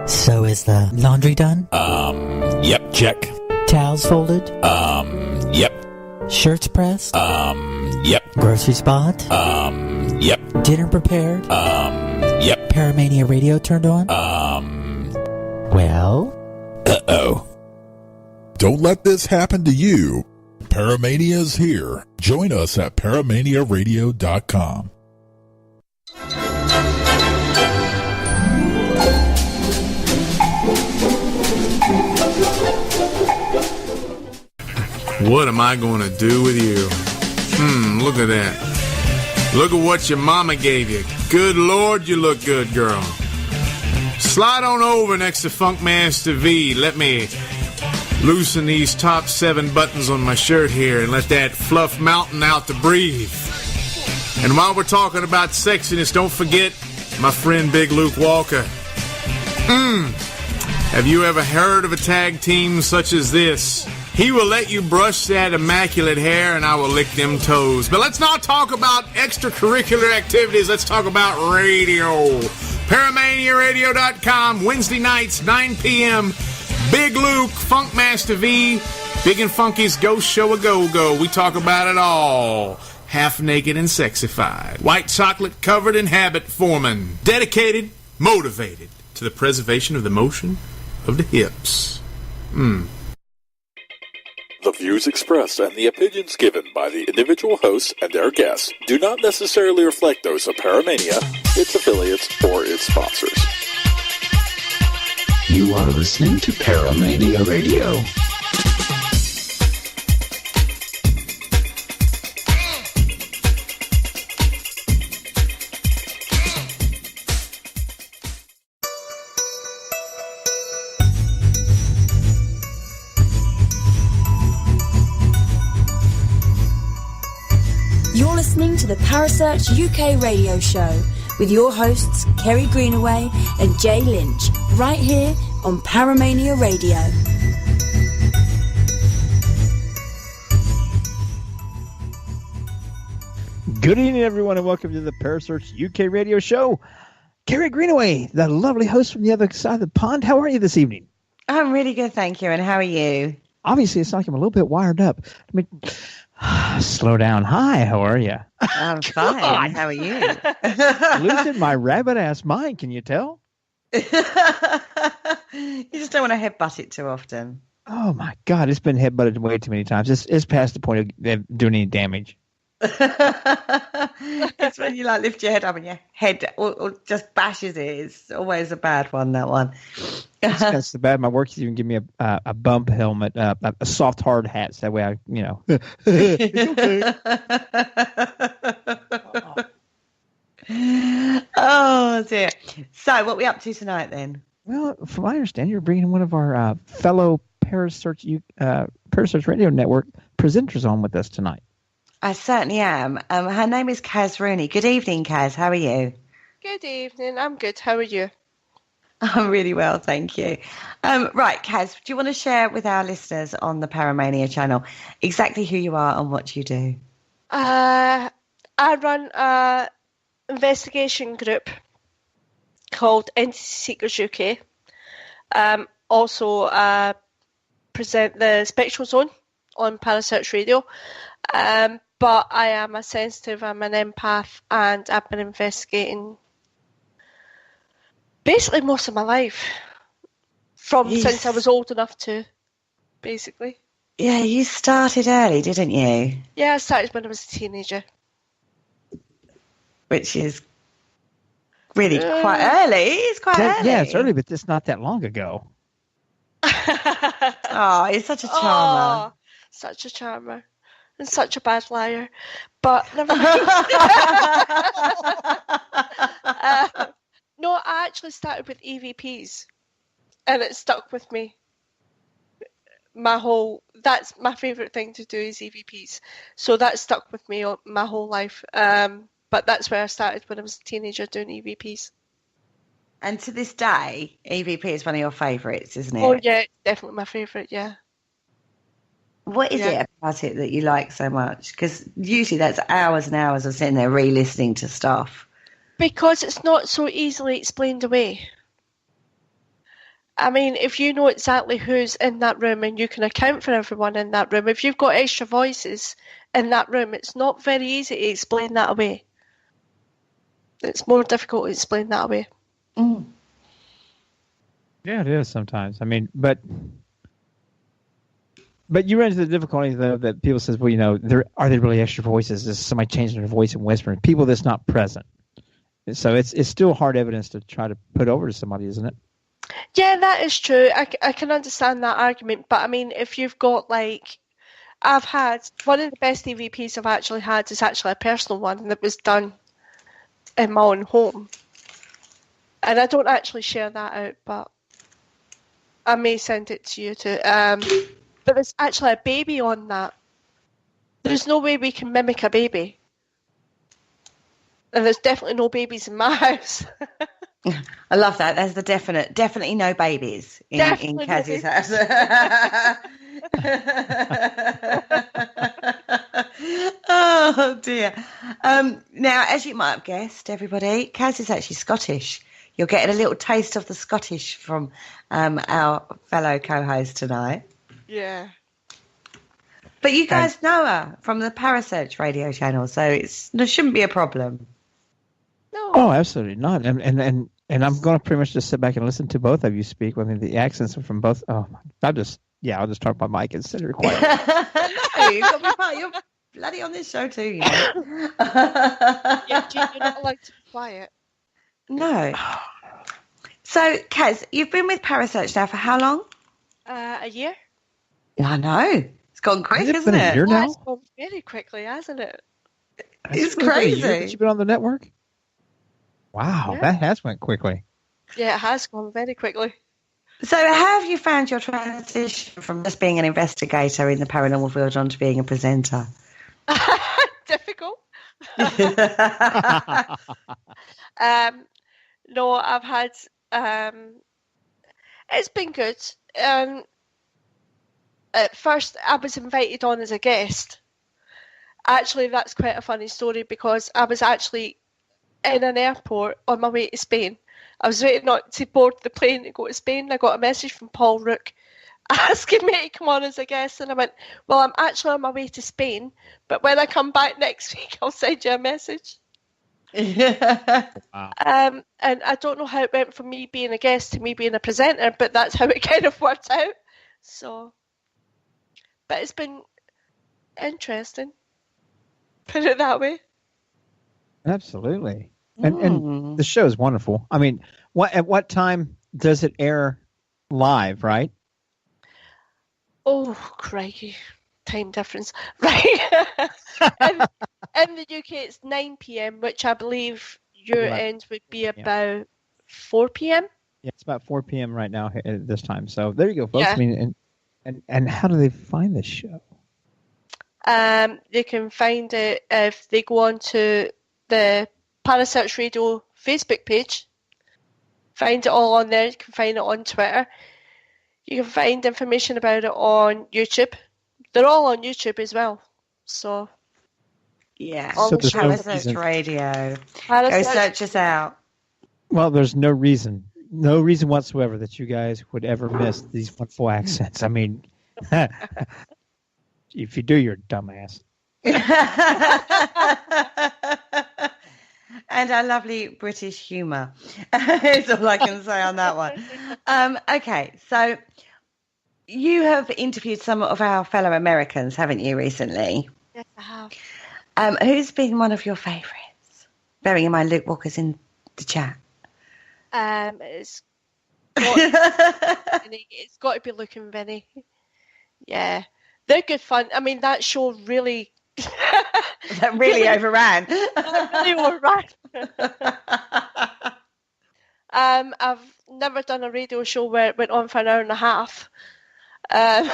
So is the laundry done? Yep, check. Towels folded? Yep. Shirts pressed? Yep. Groceries bought? Yep. Dinner prepared? Yep. Paramania Radio turned on? Well? Uh-oh. Don't let this happen to you. Paramania is here. Join us at paramaniaradio.com. What am I going to do with you? Look at that. Look at what your mama gave you. Good Lord, you look good, girl. Slide on over next to Funkmaster V. Let me loosen these top 7 buttons on my shirt here and let that fluff mountain out to breathe. And while we're talking about sexiness, don't forget my friend Big Luke Walker. Have you ever heard of a tag team such as this? He will let you brush that immaculate hair and I will lick them toes. But let's not talk about extracurricular activities. Let's talk about radio. ParamaniaRadio.com, Wednesday nights, 9 p.m. Big Luke, Funkmaster V, Big and Funky's Ghost Show a Go-Go. We talk about it all. Half naked and sexified. White chocolate covered in habit forming. Dedicated, motivated to the preservation of the motion of the hips. The views expressed and the opinions given by the individual hosts and their guests do not necessarily reflect those of Paramania, its affiliates, or its sponsors. You are listening to Paramania Radio. You're listening to the Parasearch UK radio show with your hosts Kerry Greenaway and Jay Lynch, right here on Paramania Radio. Good evening, everyone, and welcome to the Parasearch UK radio show. Kerry Greenaway, the lovely host from the other side of the pond. How are you this evening? I'm really good, thank you. And how are you? Obviously, it's like I'm a little bit wired up. Slow down. Hi, how are you? I'm fine. How are you? Losing my rabbit-ass mind, can you tell? You just don't want to headbutt it too often. Oh, my God. It's been headbutted way too many times. It's past the point of doing any damage. It's when you lift your head up and your head or just bashes it. It's always a bad one, that one. That's the bad. My work even give me a bump helmet, a soft hard hat, so that way I, Oh dear. So, what are we up to tonight then? Well, from what I understand, you're bringing one of our fellow Parasearch Radio Network presenters on with us tonight. I certainly am. Her name is Caz Rooney. Good evening, Caz. How are you? Good evening. I'm good. How are you? I'm really well, thank you. Right, Caz, do you want to share with our listeners on the Paramania channel exactly who you are and what you do? I run an investigation group called Entity Seekers UK. Also present the Spectral Zone on Parasearch Radio. But I am a sensitive, I'm an empath, and I've been investigating basically most of my life. Since I was old enough to, basically. Yeah, you started early, didn't you? Yeah, I started when I was a teenager. Which is really quite early. It's quite early. Yeah, it's early, but it's not that long ago. Oh, you're such a charmer. Oh, such a charmer. And such a bad liar. But never mind. No, I actually started with EVPs. And it stuck with me. That's my favourite thing to do is EVPs. So that stuck with me my whole life. But that's where I started when I was a teenager doing EVPs. And to this day, EVP is one of your favourites, isn't it? Oh, yeah, it's definitely my favourite, yeah. What is it about it that you like so much? Because usually that's hours and hours of sitting there re-listening to stuff. Because it's not so easily explained away. I mean, if you know exactly who's in that room and you can account for everyone in that room, if you've got extra voices in that room, it's not very easy to explain that away. It's more difficult to explain that away. Mm. Yeah, it is sometimes. I mean, but you run into the difficulty, though, that people says, well, are they really extra voices? Is somebody changing their voice and whispering? People that's not present. So it's still hard evidence to try to put over to somebody, isn't it? Yeah, that is true. I can understand that argument. But, I mean, if you've got, I've had, one of the best EVPs I've actually had is actually a personal one that was done in my own home. And I don't actually share that out, but I may send it to you too. But there's actually a baby on that. There's no way we can mimic a baby. And there's definitely no babies in my house. I love that. There's the definitely no babies in Caz's house. Oh dear. Now, as you might have guessed, everybody, Caz is actually Scottish. You're getting a little taste of the Scottish from our fellow co-host tonight. Yeah. But you guys know her from the Parasearch Radio channel, so there shouldn't be a problem. No. Oh, absolutely not. And I'm going to pretty much just sit back and listen to both of you speak. I mean, the accents are from both. Oh, I'll just turn my mic and sit here quiet. No, you've got to be part. You're bloody on this show too, you know. Yeah, Jane, you're not allowed to be quiet. No. So, Caz, you've been with Parasearch now for how long? A year. Yeah, I know. It's gone quick, Has it isn't been a it? year now? It's gone very quickly, hasn't it? It's been about a year crazy. that you've been on the network? Wow, Yeah. that has went quickly. Yeah, it has gone very quickly. So how have you found your transition from just being an investigator in the paranormal field on to being a presenter? Difficult. No, I've had... it's been good. At first, I was invited on as a guest. Actually, that's quite a funny story because I was actually in an airport on my way to Spain. I was waiting to board the plane to go to Spain. I got a message from Paul Rook asking me to come on as a guest, and I went, well, I'm actually on my way to Spain, but when I come back next week, I'll send you a message. Wow. And I don't know how it went from me being a guest to me being a presenter, but that's how it kind of worked out. So, but it's been interesting. Put it that way. Absolutely. And the show is wonderful. I mean, at what time does it air live, right? Oh, crikey. Time difference. Right. In the UK, it's 9 p.m., which I believe your end would be about 4 p.m. Yeah, it's about 4 p.m. right now at this time. So there you go, folks. Yeah. I mean, and how do they find this show? They can find it if they go on to the Parasearch Radio Facebook page. Find it all on there. You can find it on Twitter. You can find information about it on YouTube. They're all on YouTube as well. So, Yeah. So there's no Parasearch reason- Radio. Go Parasearch, search us out. Well, there's no reason whatsoever that you guys would ever miss these wonderful accents. I mean, if you do, you're a dumbass. And our lovely British humour. That's all I can say on that one. Okay, so you have interviewed some of our fellow Americans, haven't you, recently? yes, I have. Who's been one of your favourites? Bearing in mind Luke Walker's in the chat. It's got to be Luke and Vinny. Yeah, they're good fun. I mean, that show really... That really overran. really overran. I've never done a radio show where it went on for an hour and a half. And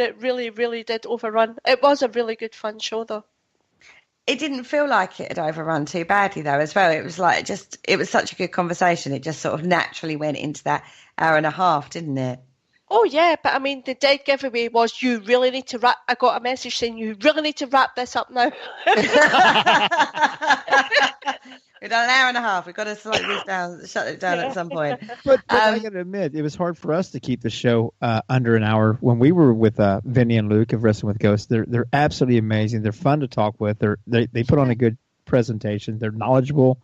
it really, really did overrun. It was a really good fun show, though. It didn't feel like it had overrun too badly, though, as well. It was like it was such a good conversation. It just sort of naturally went into that hour and a half, didn't it? Oh, yeah, but I mean, the dead giveaway was you really need to wrap... I got a message saying you really need to wrap this up now. We've done an hour and a half. We've got to slow this down, shut it down at some point. But I got to admit, it was hard for us to keep the show under an hour. When we were with Vinny and Luke of Wrestling with Ghosts, they're absolutely amazing. They're fun to talk with. They put on a good presentation. They're knowledgeable.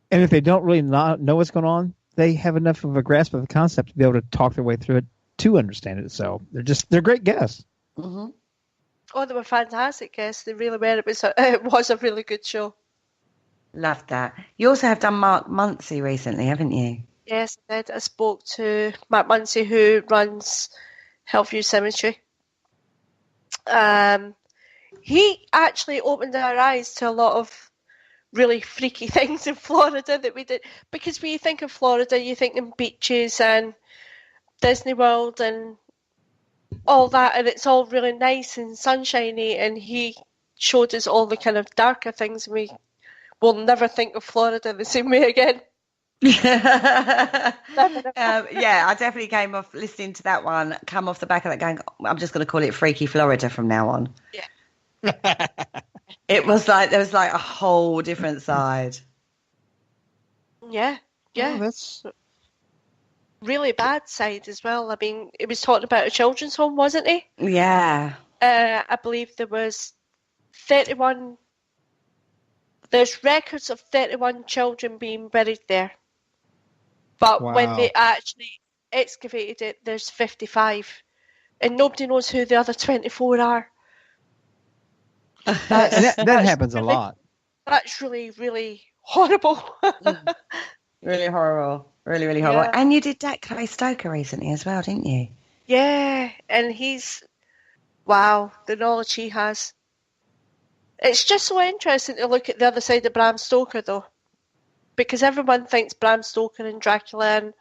And if they don't really know what's going on, they have enough of a grasp of the concept to be able to talk their way through it to understand it. So they're great guests. Mm-hmm. Oh, they were fantastic guests. They really were. It was a really good show. Love that. You also have done Mark Muncy recently, haven't you? Yes, I did. I spoke to Mark Muncy, who runs Hillview Cemetery. He actually opened our eyes to a lot of really freaky things in Florida that we did. Because when you think of Florida, you think of beaches and Disney World and all that, and it's all really nice and sunshiny. And he showed us all the kind of darker things, and we will never think of Florida the same way again. Yeah, I definitely came off listening to that one, come off the back of that going, I'm just going to call it Freaky Florida from now on. Yeah. It was like, there was like a whole different side. Yeah. Oh, that's Really bad side as well. I mean, it was talking about a children's home, wasn't he? Yeah. I believe there was 31... There's records of 31 children being buried there. But when they actually excavated it, there's 55. And nobody knows who the other 24 are. that happens really, a lot. That's really, really horrible. Really horrible. Really, really horrible. Yeah. And you did that Clay Stoker recently as well, didn't you? Yeah, and wow, the knowledge he has. It's just so interesting to look at the other side of Bram Stoker, though, because everyone thinks Bram Stoker and Dracula and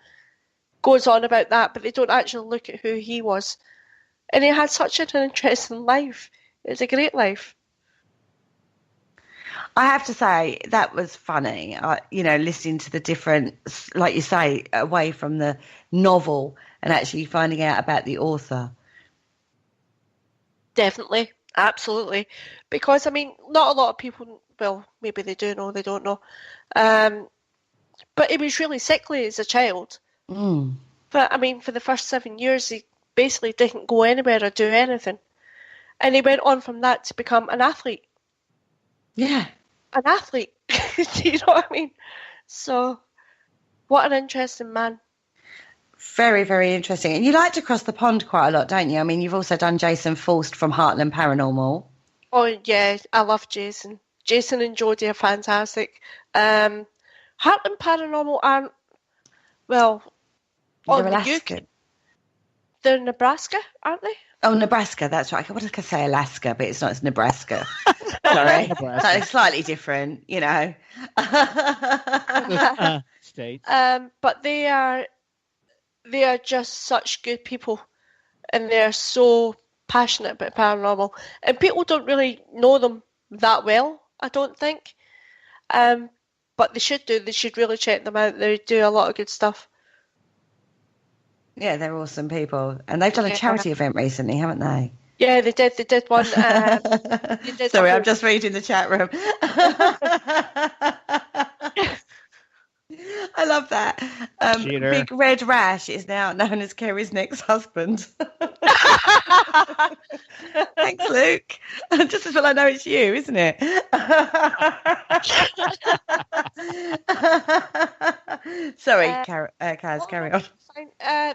goes on about that, but they don't actually look at who he was. And he had such an interesting life. It's a great life. I have to say, that was funny, listening to the different, like you say, away from the novel and actually finding out about the author. Definitely. Absolutely. Because, I mean, not a lot of people, well, maybe they do know, they don't know. But he was really sickly as a child. Mm. But, I mean, for the first 7 years, he basically didn't go anywhere or do anything. And he went on from that to become an athlete. Yeah. An athlete. Do you know what I mean? So, what an interesting man. Very, very interesting. And you like to cross the pond quite a lot, don't you? I mean, you've also done Jason Forst from Heartland Paranormal. Oh, yeah, I love Jason. Jason and Jodie are fantastic. Heartland Paranormal aren't, well, They're Alaska. They're Nebraska, aren't they? Oh, Nebraska, that's right. What did I say? Alaska, but it's not. It's Nebraska. Sorry. Nebraska. It's slightly different, you know. State. But they are just such good people, and they're so passionate about paranormal. And people don't really know them that well, I don't think. But they should do. They should really check them out. They do a lot of good stuff. Yeah, they're awesome people. And they've done a charity event recently, haven't they? Yeah, they did. They did one. Sorry, I'm just reading the chat room. I love that. Big Red Rash is now known as Kerry's next husband. Thanks, Luke. Just as well I know it's you, isn't it? Sorry, Caz, carry on.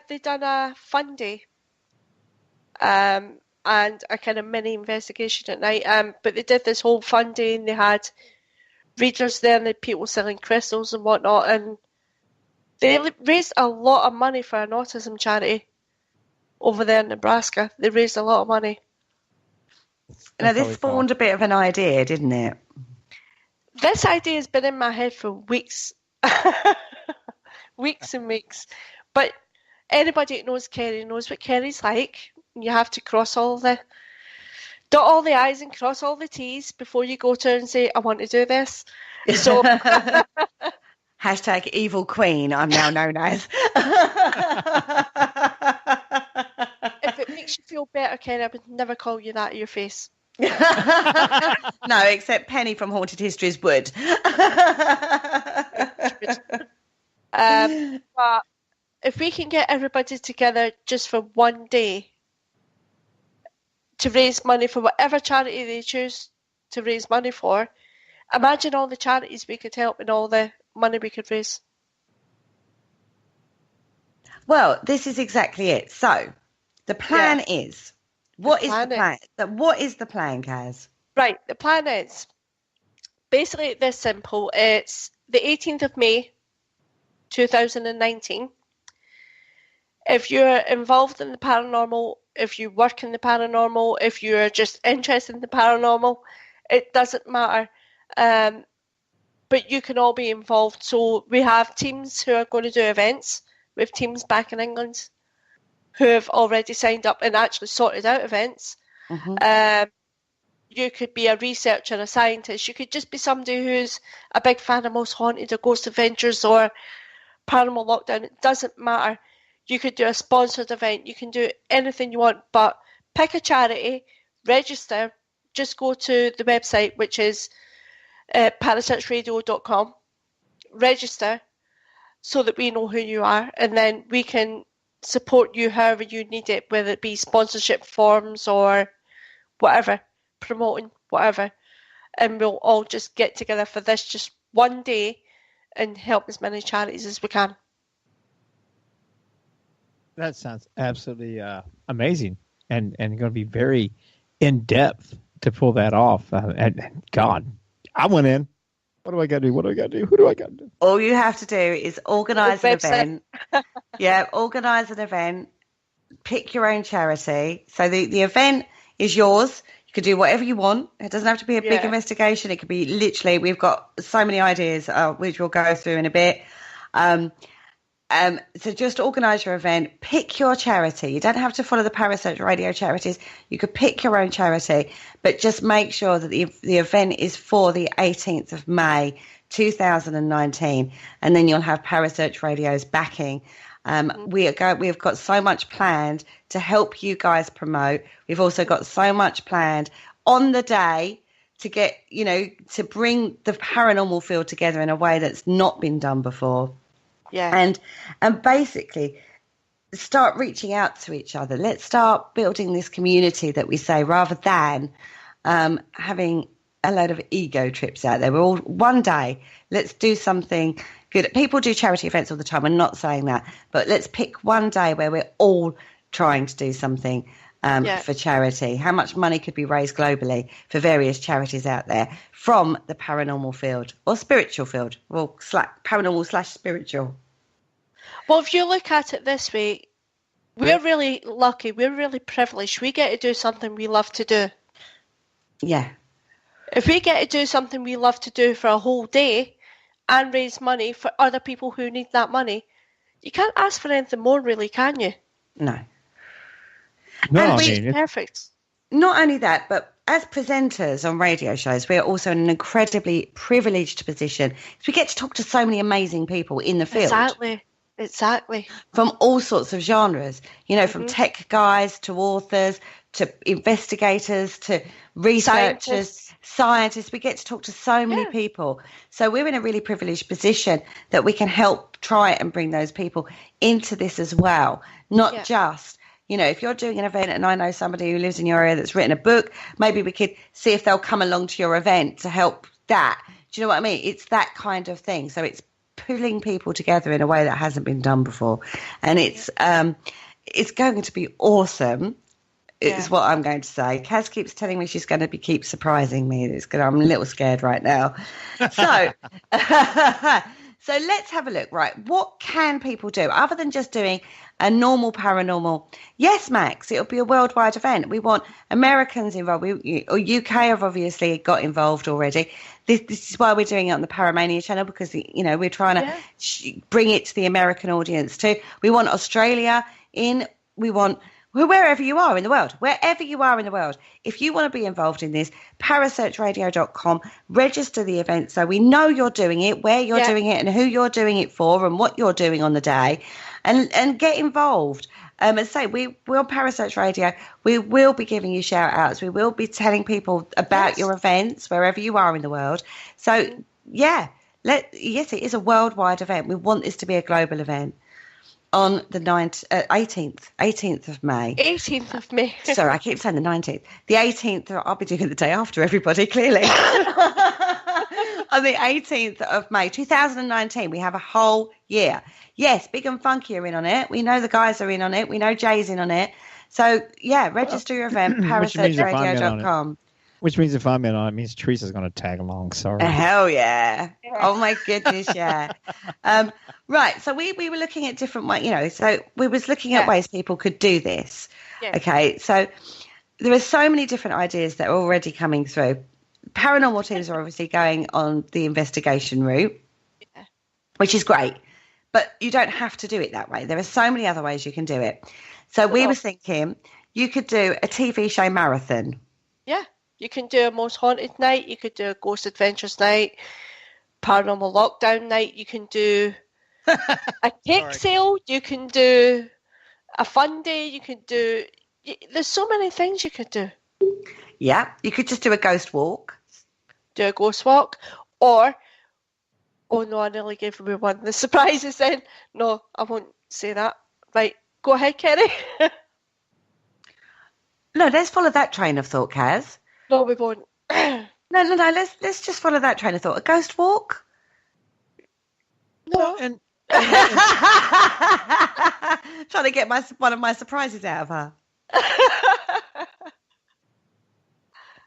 They done a fun day and a kind of mini investigation at night. But they did this whole fun day, and they had readers there and they had people selling crystals and whatnot, and they raised a lot of money for an autism charity over there in Nebraska. They raised a lot of money. Now, this spawned a bit of an idea, didn't it? This idea has been in my head for weeks. Weeks and weeks. But anybody that knows Kerry knows what Kerry's like. You have to dot all the I's and cross all the T's before you go to her and say, I want to do this. So Hashtag evil queen, I'm now known as. If it makes you feel better, Kerry, I would never call you that to your face. No, except Penny from Haunted Histories would. But if we can get everybody together just for one day to raise money for whatever charity they choose to raise money for, imagine all the charities we could help and all the money we could raise. Well, this is exactly it. So, the plan is... What is the plan? What is the plan, Caz? Right, the plan is basically this simple. It's the 18th of May, 2019. If you're involved in the paranormal, if you work in the paranormal, if you're just interested in the paranormal, it doesn't matter. But you can all be involved. So we have teams who are going to do events. We have teams back in England who have already signed up and actually sorted out events. Mm-hmm. You could be a researcher, a scientist. You could just be somebody who's a big fan of Most Haunted or Ghost Adventures or Paranormal Lockdown. It doesn't matter. You could do a sponsored event. You can do anything you want, but pick a charity, register. Just go to the website, which is parasearchradio.com. Register so that we know who you are, and then we can support you however you need it, whether it be sponsorship forms or whatever, promoting whatever, and we'll all just get together for this just one day and help as many charities as we can. That sounds absolutely amazing, and going to be very in depth to pull that off. And God, I went in. What do I got to do? What do I got to do? Who do I got to do? All you have to do is organise an event. Yeah, organise an event. Pick your own charity. So the event is yours. You can do whatever you want. It doesn't have to be a big investigation. It could be literally, we've got so many ideas, which we'll go through in a bit. So just organise your event. Pick your charity. You don't have to follow the Parasearch Radio charities. You could pick your own charity, but just make sure that the event is for the 18th of May, 2019, and then you'll have Parasearch Radio's backing. We've got so much planned to help you guys promote. We've also got so much planned on the day to get, to bring the paranormal field together in a way that's not been done before. Yeah. And basically start reaching out to each other. Let's start building this community that we say, rather than having a load of ego trips out there. We're all one day. Let's do something good. People do charity events all the time. I'm not saying that, but let's pick one day where we're all trying to do something for charity. How much money could be raised globally for various charities out there from the paranormal field or spiritual field, or paranormal/spiritual? Well, if you look at it this way, we're really lucky. We're really privileged. We get to do something we love to do. Yeah. If we get to do something we love to do for a whole day and raise money for other people who need that money, you can't ask for anything more, really, can you? No. No, and perfect. Not only that, but as presenters on radio shows, we are also in an incredibly privileged position because we get to talk to so many amazing people in the field. Exactly. From all sorts of genres, from tech guys to authors to investigators to researchers, scientists. We get to talk to so many people. So we're in a really privileged position that we can help try and bring those people into this as well, not just... if you're doing an event and I know somebody who lives in your area that's written a book, maybe we could see if they'll come along to your event to help that. Do you know what I mean? It's that kind of thing. So it's pulling people together in a way that hasn't been done before. And it's going to be awesome, is what I'm going to say. Caz keeps telling me she's going to keep surprising me. I'm a little scared right now. So... So let's have a look, right? What can people do other than just doing a normal paranormal? Yes, Max, it'll be a worldwide event. We want Americans involved. UK have obviously got involved already. This is why we're doing it on the Paramania channel, because, we're trying to bring it to the American audience too. We want Australia in. We want... wherever you are in the world, if you want to be involved in this, parasearchradio.com, register the event so we know you're doing it, where you're doing it and who you're doing it for and what you're doing on the day, and get involved. As I say, we will Parasearch Radio. We will be giving you shout outs. We will be telling people about your events wherever you are in the world. So yes, it is a worldwide event. We want this to be a global event on the 18th of May. 18th of May. Sorry, I keep saying the 19th. The 18th, I'll be doing it the day after everybody, clearly. On the 18th of May, 2019, we have a whole year. Yes, Big and Funky are in on it. We know the guys are in on it. We know Jay's in on it. So, register your event, parasearchradio.com. Which means if I'm in on it, means Teresa's going to tag along. Sorry. Hell yeah. Oh, my goodness, yeah. Right, so we were looking at different ways, so we was looking at ways people could do this. Yeah. Okay, so there are so many different ideas that are already coming through. Paranormal teams are obviously going on the investigation route, which is great, but you don't have to do it that way. There are so many other ways you can do it. So we were thinking you could do a TV show marathon. Yeah. You can do a Most Haunted night. You could do a Ghost Adventures night, Paranormal Lockdown night. You can do a cake sale. You can do a fun day. You can do... There's so many things you could do. Yeah. You could just do a ghost walk. Do a ghost walk. Or... Oh, no, I nearly gave away one. The surprises then. No, I won't say that. Right. Go ahead, Kerry. No, let's follow that train of thought, Caz. No, we won't. No. Let's just follow that train of thought. A ghost walk? No. And trying to get one of my surprises out of her.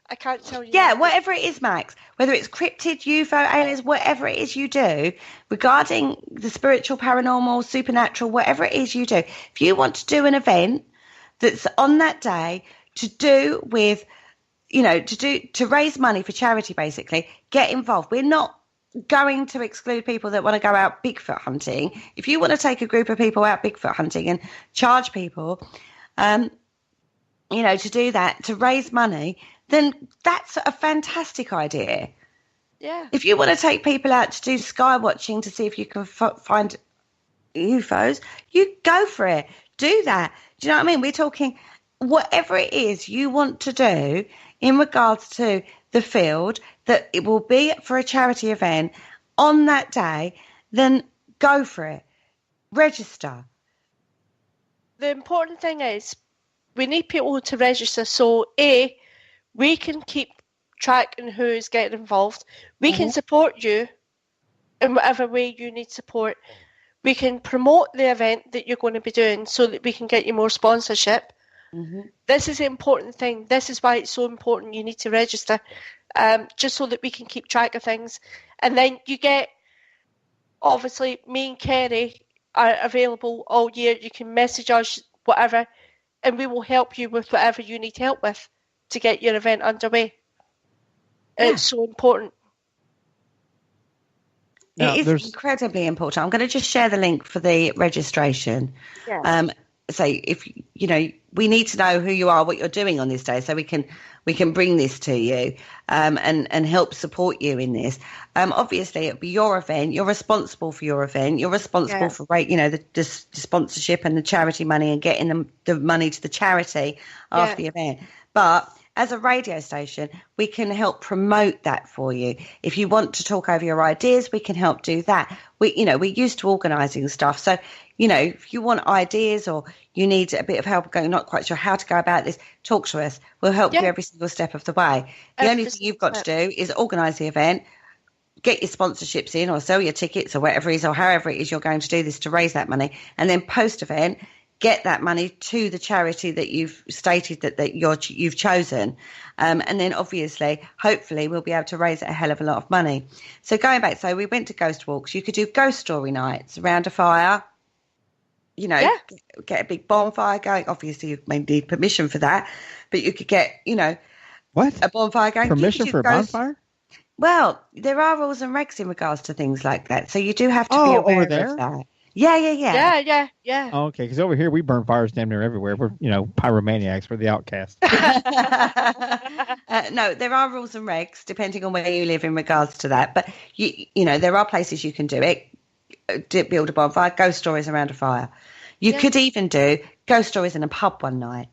I can't tell you. Yeah, whatever it is, Max. Whether it's cryptid, UFO, aliens, whatever it is you do regarding the spiritual, paranormal, supernatural, whatever it is you do. If you want to do an event that's on that day to do with, to raise money for charity, basically, get involved. We're not going to exclude people that want to go out Bigfoot hunting. If you want to take a group of people out Bigfoot hunting and charge people, to do that, to raise money, then that's a fantastic idea. Yeah. If you want to take people out to do sky watching to see if you can find UFOs, you go for it. Do that. Do you know what I mean? We're talking whatever it is you want to do in regards to the field, that it will be for a charity event on that day, then go for it. Register. The important thing is we need people to register so A, we can keep track on who is getting involved. We can support you in whatever way you need support. We can promote the event that you're going to be doing so that we can get you more sponsorship. This is the important thing. This is why it's so important. You need to register, just so that we can keep track of things. And then you get, obviously, me and Kerry are available all year. You can message us, whatever, and we will help you with whatever you need help with to get your event underway. It's so important. Now, it is incredibly important. I'm going to just share the link for the registration. Yeah. So if we need to know who you are, what you're doing on this day, so we can bring this to you and help support you in this. Obviously, it'll be your event. You're responsible for your event. You're responsible for the sponsorship and the charity money and getting the money to the charity after the event. But as a radio station, we can help promote that for you. If you want to talk over your ideas, we can help do that. We're used to organising stuff. So, if you want ideas or you need a bit of help going, not quite sure how to go about this, talk to us. We'll help you every single step of the way. The only thing you've got to do is organise the event, get your sponsorships in or sell your tickets or whatever it is, or however it is you're going to do this to raise that money. And then post-event, get that money to the charity that you've stated that you've chosen. And then obviously, hopefully, we'll be able to raise a hell of a lot of money. So going back, so we went to ghost walks. You could do ghost story nights around a fire, get a big bonfire going. Obviously, you may need permission for that, but you could get, what? A bonfire going. Permission for a bonfire? Well, there are rules and regs in regards to things like that. So you do have to be aware over there? of that. Yeah. Oh, okay, because over here we burn fires damn near everywhere. We're, pyromaniacs. We're the outcasts. No, there are rules and regs depending on where you live in regards to that. But, there are places you can do it. Build a bonfire, ghost stories around a fire. You could even do ghost stories in a pub one night.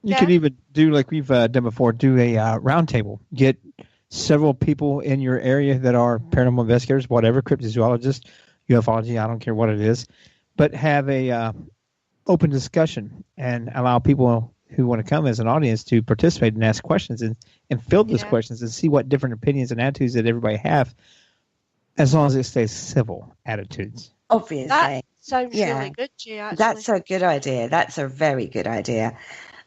You could even do like we've done before, do a round table. Get several people in your area that are paranormal investigators, whatever, cryptozoologists, ufology, I don't care what it is, but have a open discussion and allow people who want to come as an audience to participate and ask questions and field those questions and see what different opinions and attitudes that everybody have, as long as it stays civil attitudes. Obviously. That sounds really good, Jay, actually. That's a good idea. That's a very good idea.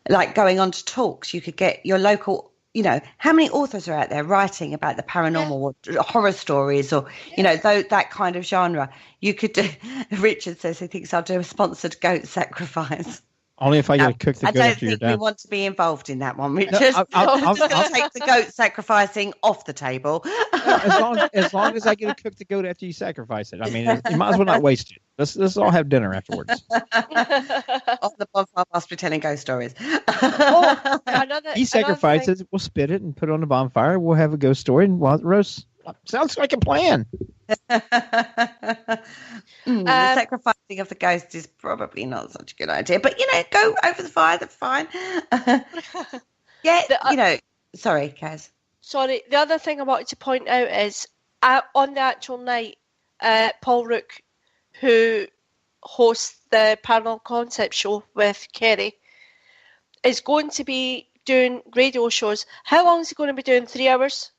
Like going on to talks, you could get your local, how many authors are out there writing about the paranormal or horror stories or, that kind of genre. You could do, Richard says he thinks I'll do a sponsored goat sacrifice. Only if I get to cook the goat after you're done. I don't think we want to be involved in that one, Richard. No, I'm just going to take the goat sacrificing off the table. As long as I get to cook the goat after you sacrifice it. I mean, you might as well not waste it. Let's all have dinner afterwards. Off the bonfire, must be telling ghost stories. He sacrifices it. We'll spit it and put it on the bonfire. We'll have a ghost story and while it roasts. Sounds like a plan. The sacrificing of the ghost is probably not such a good idea, but go over the fire. That's fine. Sorry, Caz. Sorry. The other thing I wanted to point out is on the actual night, Paul Rook, who hosts the Paranormal Concept show with Kerry, is going to be doing radio shows. How long is he going to be doing? 3 hours?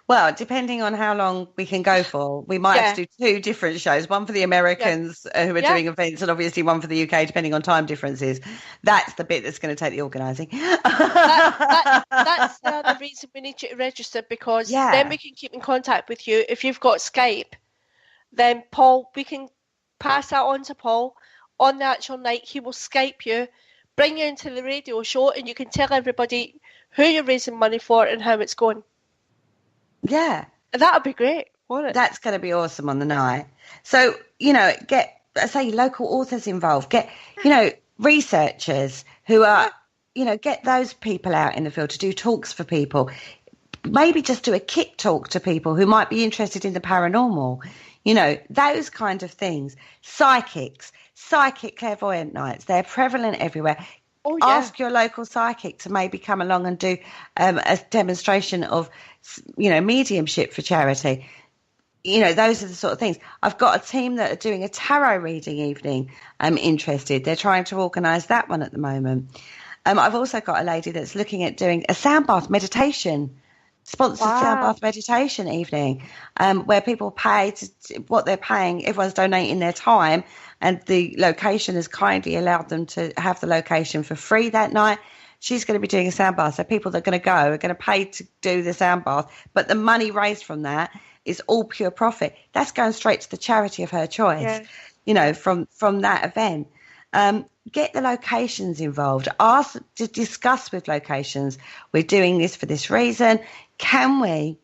Well, depending on how long we can go for, we might have to do 2 different shows, one for the Americans who are doing events and obviously one for the UK, depending on time differences. That's the bit that's going to take the organising. That's the other reason we need you to register, because then we can keep in contact with you. If you've got Skype, then Paul, we can pass that on to Paul on the actual night. He will Skype you, bring you into the radio show, and you can tell everybody who you're raising money for and how it's going. Yeah. That would be great, wouldn't it? That's going to be awesome on the night. So, get, say, local authors involved. Get, researchers who are, get those people out in the field to do talks for people. Maybe just do a kit talk to people who might be interested in the paranormal. Those kind of things. Psychic clairvoyant nights. They're prevalent everywhere. Oh, yeah. Ask your local psychic to maybe come along and do a demonstration of, mediumship for charity. Those are the sort of things. I've got a team that are doing a tarot reading evening. I'm interested. They're trying to organise that one at the moment. I've also got a lady that's looking at doing a sound bath meditation, sponsored sound bath meditation evening, where people pay what they're paying. Everyone's donating their time, and the location has kindly allowed them to have the location for free that night. She's going to be doing a sound bath, so people that are going to go are going to pay to do the sound bath, but the money raised from that is all pure profit. That's going straight to the charity of her choice, from that event. Get the locations involved. Ask to discuss with locations. We're doing this for this reason. Can we,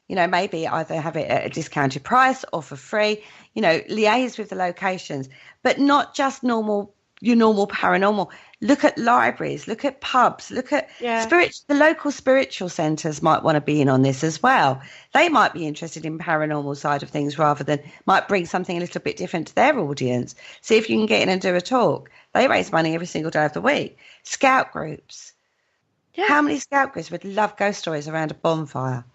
maybe either have it at a discounted price or for free, liaise with the locations, but not just your normal paranormal. Look at libraries, look at pubs, look at the local spiritual centres might want to be in on this as well. They might be interested in paranormal side of things rather than might bring something a little bit different to their audience. See if you can get in and do a talk. They raise money every single day of the week. Scout groups. Yeah. How many scout groups would love ghost stories around a bonfire?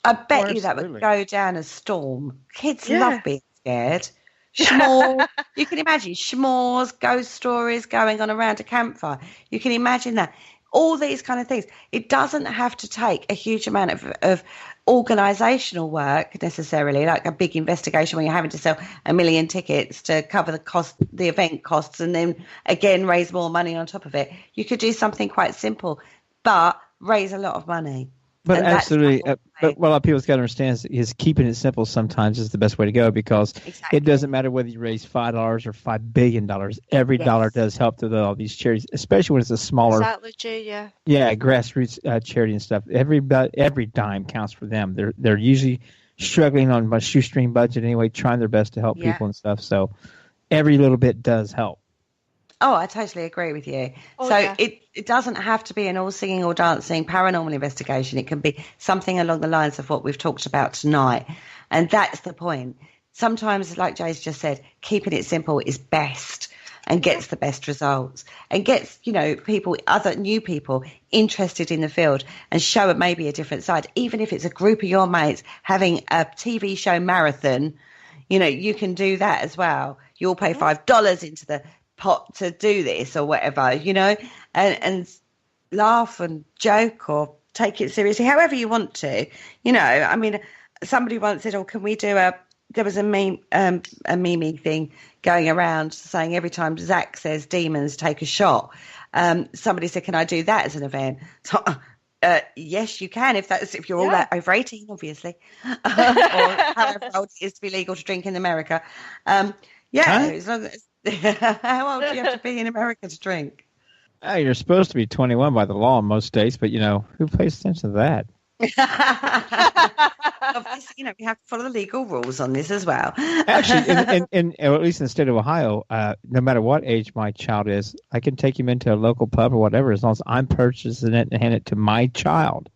I bet you that would go down a storm. Kids love being scared. Schmore. You can imagine schmores, ghost stories going on around a campfire. You can imagine that. All these kind of things. It doesn't have to take a huge amount of organisational work necessarily, like a big investigation where you're having to sell 1 million tickets to cover the event costs, and then again raise more money on top of it. You could do something quite simple, but raise a lot of money. But absolutely, but what a lot of people got to understand is keeping it simple sometimes is the best way to go, because it doesn't matter whether you raise $5 or $5 billion. Every dollar does help to all these charities, especially when it's a smaller, grassroots charity and stuff. Every dime counts for them. They're usually struggling on a shoestring budget anyway, trying their best to help people and stuff. So every little bit does help. Oh, I totally agree with you. It doesn't have to be an all singing or dancing paranormal investigation. It can be something along the lines of what we've talked about tonight. And that's the point. sometimes, like Jay's just said, keeping it simple is best and gets the best results and gets, people, other new people interested in the field and show it maybe a different side. Even if it's a group of your mates having a TV show marathon, you can do that as well. You'll pay $5 into the pot to do this or whatever, and laugh and joke or take it seriously, however you want to. I mean, somebody once said, can we do there was a meme thing going around saying every time Zach says demons, take a shot. Somebody said, can I do that as an event? So, yes, you can, if you're all that over 18, obviously, or however old it is to be legal to drink in America. As long as, how old do you have to be in America to drink? You're supposed to be 21 by the law in most states, but who pays attention to that? Obviously, we have to follow the legal rules on this as well. Actually, or at least in the state of Ohio, no matter what age my child is, I can take him into a local pub or whatever, as long as I'm purchasing it and hand it to my child.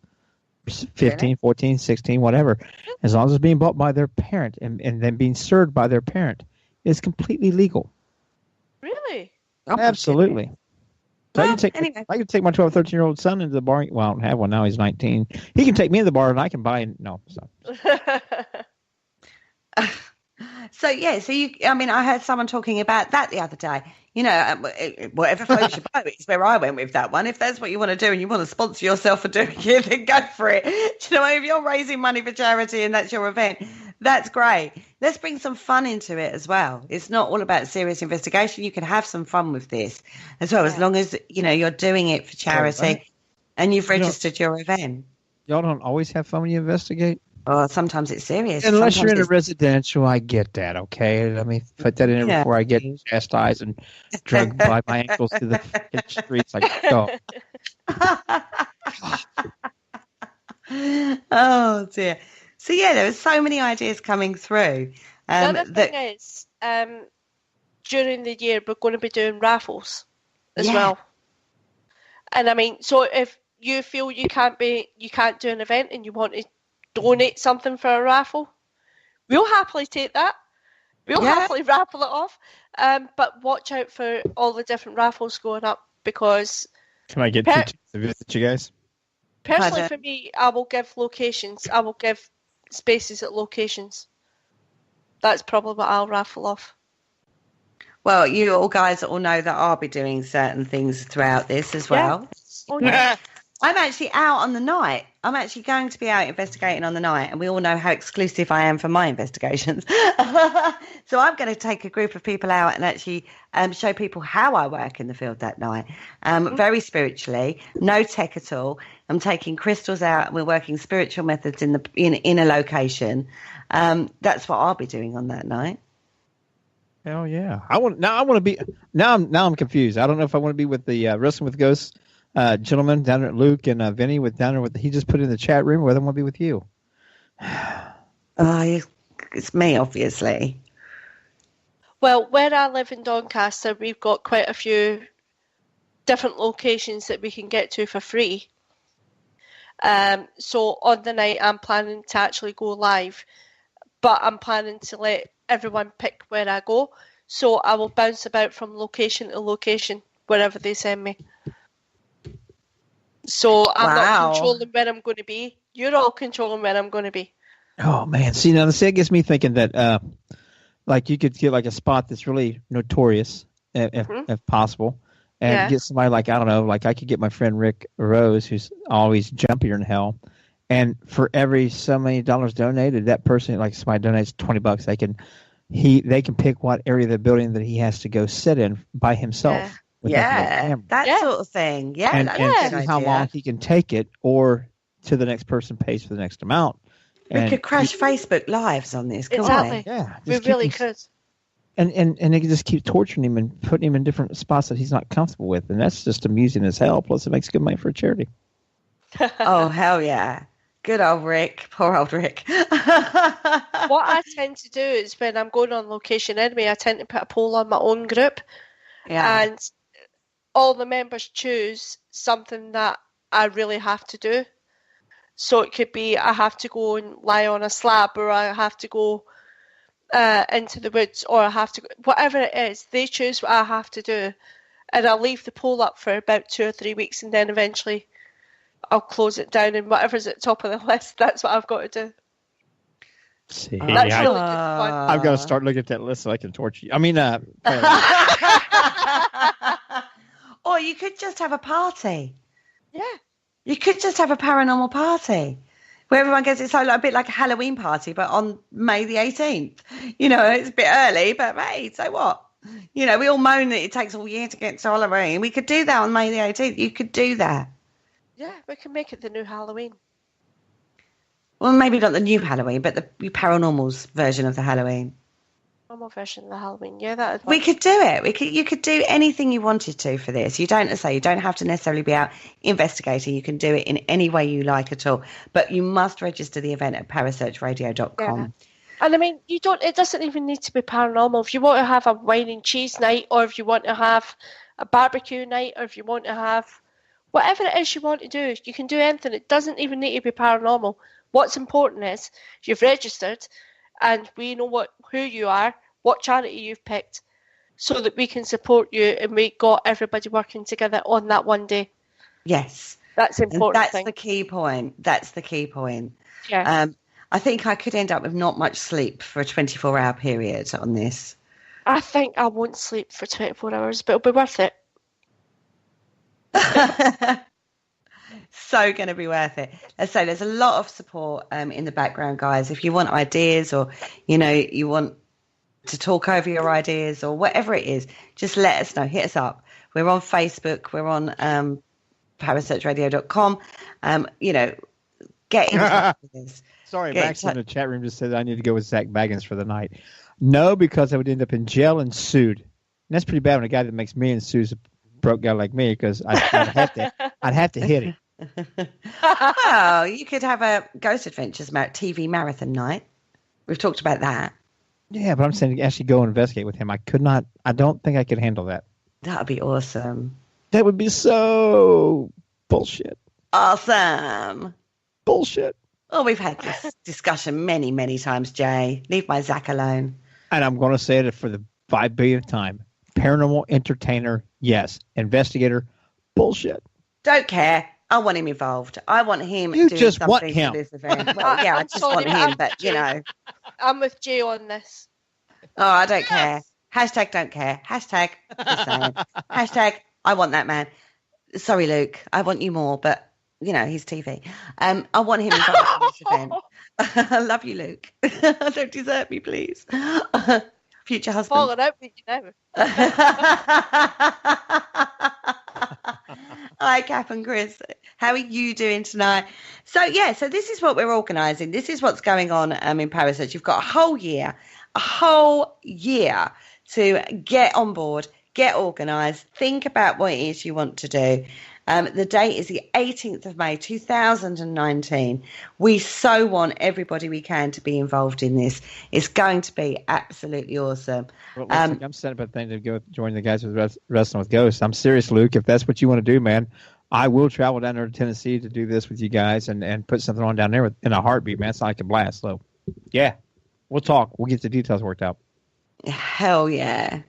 15, 14, 16, whatever. As long as it's being bought by their parent and then being served by their parent, it's completely legal. Really? Absolutely. So Well, I can take my 12, 13-year-old son into the bar. Well, I don't have one now. He's 19. He can take me to the bar and I can buy. No. So. So I heard someone talking about that the other day. Whatever floats your boat is where I went with that one. If that's what you want to do and you want to sponsor yourself for doing it, then go for it. Do you know, if you're raising money for charity and that's your event, that's great. Let's bring some fun into it as well. It's not all about serious investigation. You can have some fun with this as well, as long as, you're doing it for charity and you've registered your event. Y'all don't always have fun when you investigate? Well, sometimes it's serious. Unless sometimes you're in a residential, I get that, okay? Let me put that in there before I get chastised and dragged by my ankles to the streets. Oh, dear. So, there are so many ideas coming through. The other thing is, during the year, we're going to be doing raffles as well. And, so if you feel you can't do an event and you want to donate something for a raffle, we'll happily take that. We'll happily raffle it off. But watch out for all the different raffles going up, because can I get to visit you guys? Personally, for me, I will give locations. I will give spaces at locations. That's probably what I'll raffle off. Well, you all guys all know that I'll be doing certain things throughout this as well. Oh, yeah. I'm actually out on the night. I'm actually going to be out investigating on the night, and we all know how exclusive I am for my investigations. So I'm going to take a group of people out and actually show people how I work in the field that night. Very spiritually, no tech at all. I'm taking crystals out, and we're working spiritual methods in a location. That's what I'll be doing on that night. Hell yeah! I'm confused. I don't know if I want to be with the Wrestling with Ghosts gentleman down there at Luke and Vinny he just put in the chat room, or whether I want to be with you. It's me, obviously. Well, where I live in Doncaster, we've got quite a few different locations that we can get to for free. So on the night, I'm planning to actually go live, but I'm planning to let everyone pick where I go. So I will bounce about from location to location wherever they send me. So I'm not controlling where I'm going to be. You're all controlling where I'm going to be. Oh, man. See, now that gets me thinking that you could get a spot that's really notorious, if possible, and get somebody I don't know, I could get my friend Rick Rose, who's always jumpier than hell, and for every so many dollars donated, that person, somebody donates $20, they can pick what area of the building that he has to go sit in by himself. That sort of thing. And see how long he can take it, or to the next person pays for the next amount. We could crash Facebook Lives on this, couldn't we? Yeah, we really could. And they can just keep torturing him and putting him in different spots that he's not comfortable with, and that's just amusing as hell. Plus, it makes good money for a charity. Oh, hell yeah. Good old Rick. Poor old Rick. What I tend to do is when I'm going on location anyway, I tend to put a poll on my own group. Yeah. And all the members choose something that I really have to do. So it could be I have to go and lie on a slab, or I have to go into the woods, or I have to, whatever it is, they choose what I have to do, and I'll leave the poll up for about 2 or 3 weeks, and then eventually I'll close it down, and whatever's at the top of the list, that's what I've got to do. See, That's really good fun. I've got to start looking at that list so I can torture you. I mean, or you could just have a party. Yeah. You could just have a paranormal party where everyone gets it, so like, a bit like a Halloween party, but on May the 18th. You know, it's a bit early, but hey, so what? You know, we all moan that it takes all year to get to Halloween. We could do that on May the 18th. You could do that. Yeah, we can make it the new Halloween. Well, maybe not the new Halloween, but the Paranormal's version of the Halloween. Normal version of the Halloween. Yeah, that. We could do it. You could do anything you wanted to for this. You don't have to necessarily be out investigating. You can do it in any way you like at all. But you must register the event at parasearchradio.com. Yeah. And I mean, it doesn't even need to be paranormal. If you want to have a wine and cheese night, or if you want to have a barbecue night, or if you want to have whatever it is you want to do, you can do anything. It doesn't even need to be paranormal. What's important is you've registered, and we know who you are, what charity you've picked, so that we can support you, and we got everybody working together on that one day. Yes. That's important. That's the key point. Yeah. I think I could end up with not much sleep for a 24-hour period on this. I think I won't sleep for 24 hours, but it'll be worth it. So going to be worth it. Let's say there's a lot of support in the background, guys. If you want ideas, or you want to talk over your ideas, or whatever it is, just let us know. Hit us up. We're on Facebook. We're on parasearchradio.com. Get in touch with us. Sorry, Max in the chat room just said I need to go with Zach Baggins for the night. No, because I would end up in jail and sued. And that's pretty bad when a guy that makes millions sues a broke guy like me, because I'd have to hit him. Well, you could have a Ghost Adventures TV marathon night. We've talked about that. Yeah, but I'm saying actually go and investigate with him. I don't think I could handle that. That would be awesome. That would be so bullshit. Awesome. Bullshit. Oh, we've had this discussion many, many times, Jay. Leave my Zach alone. And I'm going to say it for the 5 billionth time. Paranormal entertainer, yes. Investigator, bullshit. Don't care. I want him involved. I want him you doing just something want him. for this event. Well, yeah, I just want him, but I'm with Jay on this. Oh, I don't care. Hashtag don't care. Hashtag just saying. Hashtag I want that man. Sorry, Luke. I want you more, but he's TV. I want him involved in this event. I love you, Luke. Don't desert me, please. Future husband. Falling out with you now. Hi, Cap and Chris. How are you doing tonight? So this is what we're organising. This is what's going on in Parasearch. You've got a whole year to get on board, get organised, think about what it is you want to do. The date is the 18th of May, 2019. We so want everybody we can to be involved in this. It's going to be absolutely awesome. Well, I'm setting up a thing to go join the guys with Wrestling with Ghosts. I'm serious, Luke. If that's what you want to do, man, I will travel down there to Tennessee to do this with you guys and put something on down there in a heartbeat, man. It's like a blast. So, yeah, we'll talk. We'll get the details worked out. Hell yeah.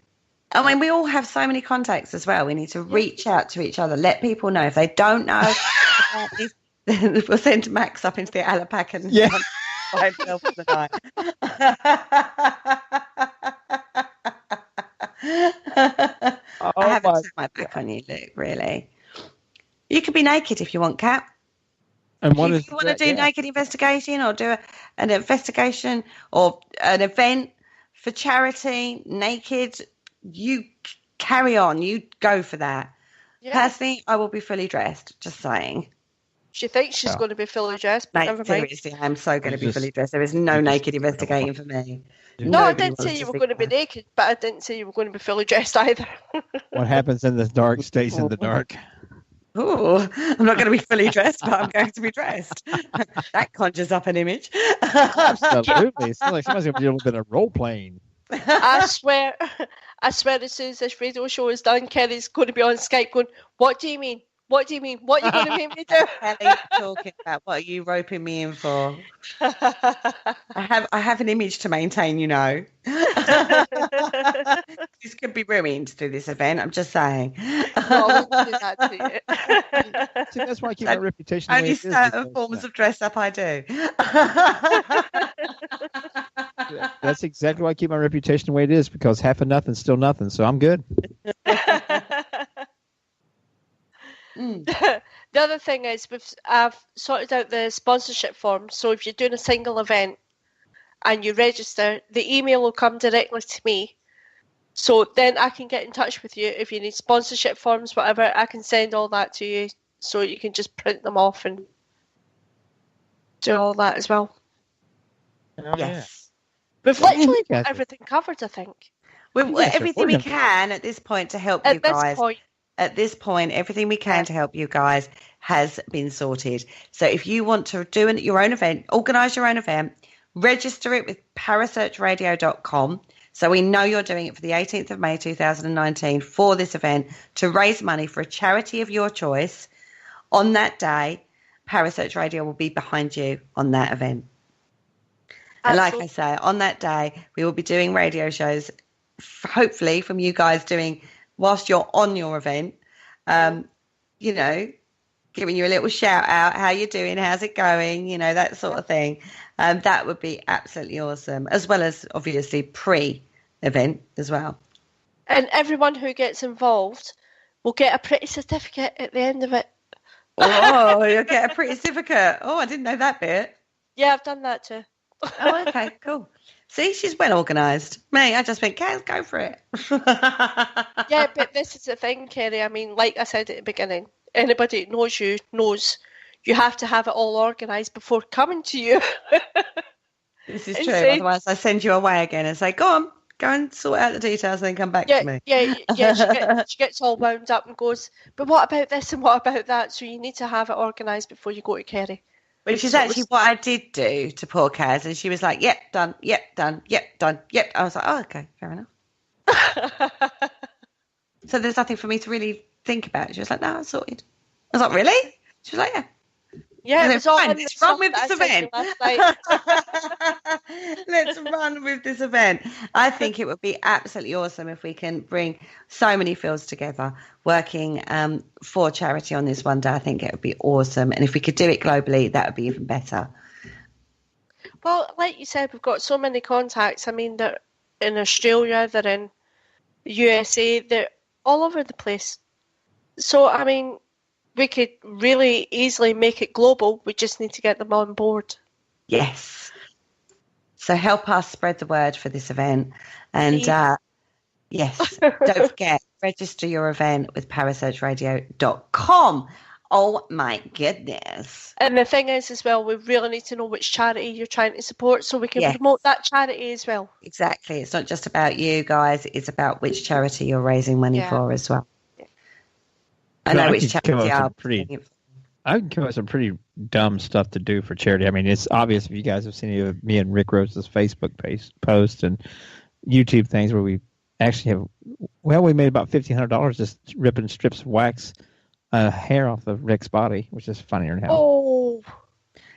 I mean, we all have so many contacts as well. We need to reach out to each other, let people know. If they don't know about this, then we'll send Max up into the Alapac and by himself for the night. I haven't turned my back on you, Luke, really. You could be naked if you want, Kat. And if you want to do naked investigation, or do an investigation or an event for charity, naked, you carry on. You go for that. Yeah. Personally, I will be fully dressed, just saying. She thinks she's going to be fully dressed, but never mind. Seriously, I'm so going to be fully dressed. There is no naked investigating for me. No, I didn't say you were going to be naked, but I didn't say you were going to be fully dressed either. What happens in the dark stays in the dark. Oh, I'm not going to be fully dressed, but I'm going to be dressed. That conjures up an image. Absolutely. It sounds like somebody's going to be a little bit of role playing. I swear as soon as this radio show is done, Kerry's going to be on Skype going, what do you mean? What do you mean? What are you going to make me do? What are you talking about? What are you roping me in for? I have an image to maintain, you know. This could be ruined through this event. I'm just saying. No, I won't do that to you. See, that's why I keep my reputation the way Only it is. certain forms of dress up I do. That's exactly why I keep my reputation the way it is, because half of nothing's still nothing, so I'm good. The other thing is I've sorted out the sponsorship form. So if you're doing a single event and you register, the email will come directly to me. So then I can get in touch with you if you need sponsorship forms, whatever. I can send all that to you so you can just print them off and do all that as well. Oh, yes. We've literally got everything covered, I think. Everything we can at this point to help you guys. At this point, everything we can to help you guys has been sorted. So if you want to do your own event, organise your own event, register it with parasearchradio.com. So we know you're doing it for the 18th of May 2019 for this event to raise money for a charity of your choice. On that day, Parasearch Radio will be behind you on that event. And like I say, on that day, we will be doing radio shows, hopefully from you guys doing whilst you're on your event, you know, giving you a little shout out, how you doing, how's it going, you know, that sort of thing. That would be absolutely awesome, as well as obviously pre-event as well. And everyone who gets involved will get a pretty certificate at the end of it. Oh, you'll get a pretty certificate. Oh, I didn't know that bit. Yeah, I've done that too. Oh, okay, cool. See, she's well organised. Me, I just went, Caz, go for it. Yeah, but this is the thing, Kerry. I mean, like I said at the beginning, anybody that knows you knows you have to have it all organised before coming to you. This is true. Otherwise, I send you away again and say, go and sort out the details and then come back to me. Yeah, she gets all wound up and goes, but what about this and what about that? So you need to have it organised before you go to Kerry. Which is actually what I did do to poor Caz, and she was like, yep, done, yep, done, yep, done, yep. I was like, oh, okay, fair enough. So there's nothing for me to really think about. She was like, no, I sorted. I was like, really? She was like, yeah. Yeah, it's all let's run with this event. Let's run with this event. I think it would be absolutely awesome if we can bring so many fields together working for charity on this one day. I think it would be awesome. And if we could do it globally, that would be even better. Well, like you said, we've got so many contacts. I mean, they're in Australia, they're in the USA, they're all over the place. So, I mean, we could really easily make it global. We just need to get them on board. Yes. So help us spread the word for this event. And yes, don't forget, register your event with parasearchradio.com. Oh, my goodness. And the thing is, as well, we really need to know which charity you're trying to support so we can promote that charity as well. Exactly. It's not just about you guys. It's about which charity you're raising money for as well. I know which charity I can come up with some pretty dumb stuff to do for charity. I mean, it's obvious if you guys have seen any of me and Rick Rose's Facebook post and YouTube things where we actually we made about $1,500 just ripping strips of wax hair off of Rick's body, which is funnier than hell.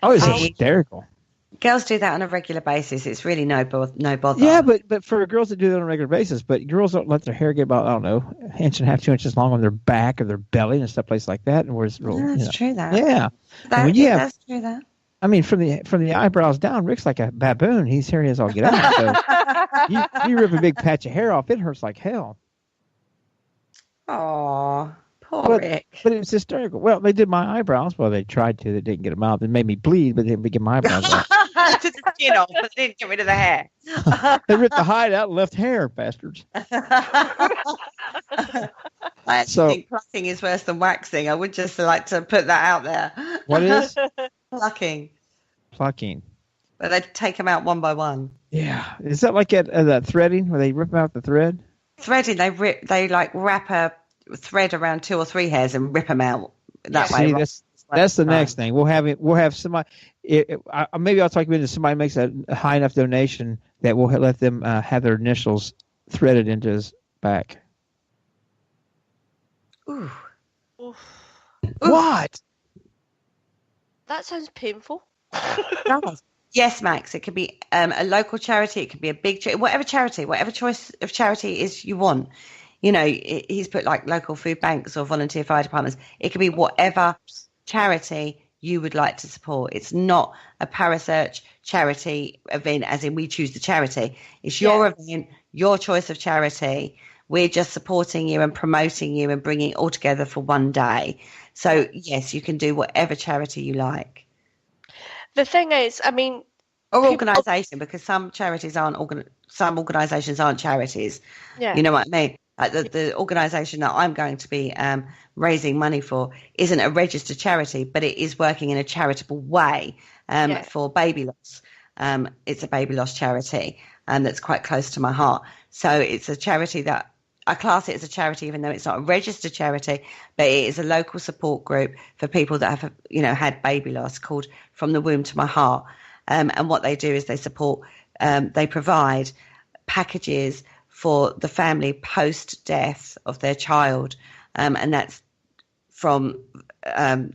Oh, it's hysterical. Girls do that on a regular basis. It's really no bother. Yeah, but for girls that do that on a regular basis, but girls don't let their hair get about, I don't know, an inch and a half, 2 inches long on their back or their belly and stuff like that. And that's true. That yeah, that's true. That I mean, from the eyebrows down, Rick's like a baboon. He's hairy as all get out. So you rip a big patch of hair off, it hurts like hell. Aw. Poor Rick. But it was hysterical. Well, they did my eyebrows. Well, they tried to. They didn't get them out. It made me bleed, but they didn't get my eyebrows out. Took the skin off, but they didn't get rid of the hair. They ripped the hide out and left hair, bastards. I think plucking is worse than waxing. I would just like to put that out there. What is? Plucking. But they take them out one by one. Yeah. Is that like at that threading where they rip out the thread? Threading, they like wrap a thread around 2 or 3 hairs and rip them out that way. That's the next thing. We'll have somebody. Maybe I'll talk you into somebody makes a high enough donation that we'll let them have their initials threaded into his back. Ooh. What? That sounds painful. Yes, Max. It could be a local charity. It could be a big charity, whatever choice of charity is you want. You know, he's put like local food banks or volunteer fire departments. It could be whatever charity you would like to support. It's not a Parasearch charity event, as in we choose the charity. It's your event, your choice of charity. We're just supporting you and promoting you and bringing it all together for one day. So, yes, you can do whatever charity you like. The thing is, I mean... Or organisation, because some charities aren't... some organisations aren't charities. Yeah. You know what I mean? Like the organisation that I'm going to be raising money for isn't a registered charity, but it is working in a charitable way for baby loss. It's a baby loss charity that's quite close to my heart. So it's a charity that I class it as a charity, even though it's not a registered charity, but it is a local support group for people that have, had baby loss, called From the Womb to My Heart. And what they do is they support, they provide packages for the family post-death of their child. And that's from